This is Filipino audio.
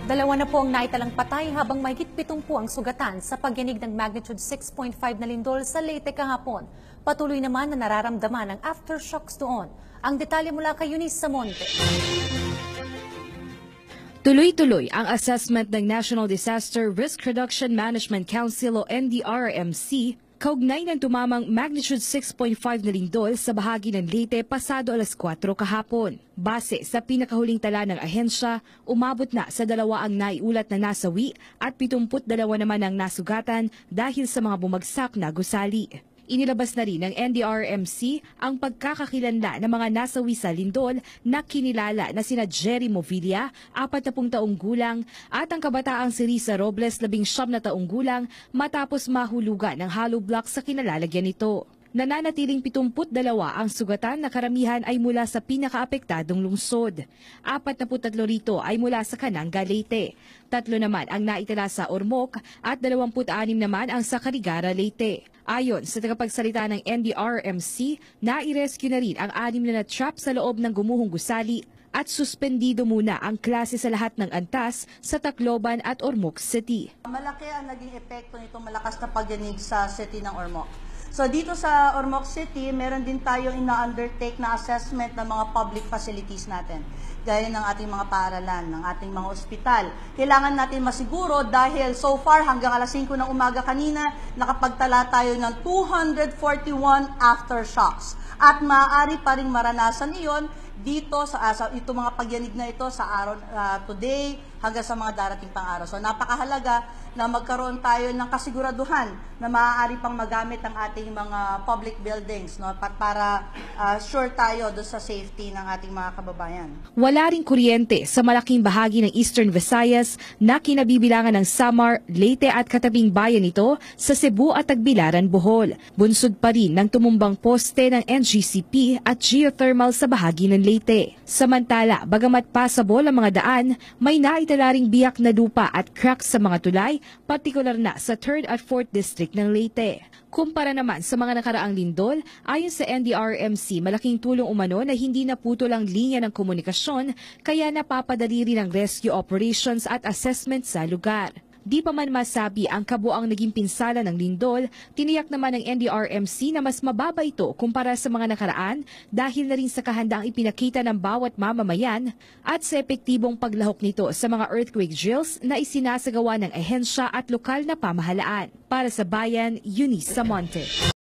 Dalawa na po ang naitalang patay habang mahigit 70 ang sugatan sa pagyanig ng magnitude 6.5 na lindol sa Leyte kahapon. Patuloy naman na nararamdaman ang aftershocks doon. Ang detalye mula kay Eunice Samonte. Tuloy-tuloy ang assessment ng National Disaster Risk Reduction Management Council o NDRRMC kaugnay ng tumamang magnitude 6.5 na lindol sa bahagi ng Leyte pasado alas 4 kahapon. Base sa pinakahuling tala ng ahensya, umabot na sa 2 ang naiulat na nasawi at 72 naman ang nasugatan dahil sa mga bumagsak na gusali. Inilabas na rin ng NDRRMC ang pagkakakilanlan ng mga nasawi sa lindol na kinilala na sina Jerry Movilla, 40 taong gulang, at ang kabataang si Risa Robles, 19 na taong gulang, matapos mahulugan ng hollow block sa kinalalagyan nito. Nananatiling 72 ang sugatan na karamihan ay mula sa pinakaapektadong lungsod. 43 rito ay mula sa Cananga, Leyte. 3 naman ang naitala sa Ormoc at 26 naman ang sa Carigara, Leyte. Ayon sa tagapagsalita ng NDRRMC, nai-rescue na rin ang 6 na na-trap sa loob ng gumuhong gusali at suspendido muna ang klase sa lahat ng antas sa Tacloban at Ormoc City. Malaki ang naging epekto nitong malakas na pagyanig sa city ng Ormoc. So dito sa Ormoc City, meron din tayong ina-undertake na assessment ng mga public facilities natin. Gaya ng ating mga paaralan, ng ating mga ospital. Kailangan natin masiguro dahil so far hanggang alas 5 ng umaga kanina, nakapagtala tayo ng 241 aftershocks. At maaari pa rin maranasan iyon dito sa itong mga pagyanig na ito sa araw today hanggang sa mga darating pang araw. So napakahalaga na magkaroon tayo ng kasiguraduhan na maaari pang magamit ang ating mga public buildings, no, para sure tayo do sa safety ng ating mga kababayan. Wala ring kuryente sa malaking bahagi ng Eastern Visayas na kinabibilangan ng Samar, Leyte at katabing bayan nito sa Cebu at Tagbilaran, Bohol. Bunsod pa rin ng tumumbang poste ng NGCP at geothermal sa bahagi ng Leyte. Samantala, bagamat passable ang mga daan, may naitala ring biyak na lupa at cracks sa mga tulay, partikular na sa 3rd at 4th District ng Leyte. Kumpara naman sa mga nakaraang lindol, ayon sa NDRRMC, malaking tulong umano na hindi naputol ang linya ng komunikasyon kaya napapadali rin ang rescue operations at assessment sa lugar. Di pa man masabi ang kabuang naging pinsala ng lindol, tiniyak naman ng NDRRMC na mas mababa ito kumpara sa mga nakaraan dahil na rin sa kahandaang ipinakita ng bawat mamamayan at sa epektibong paglahok nito sa mga earthquake drills na isinasagawa ng ahensya at lokal na pamahalaan. Para sa Bayan, Eunice Samonte.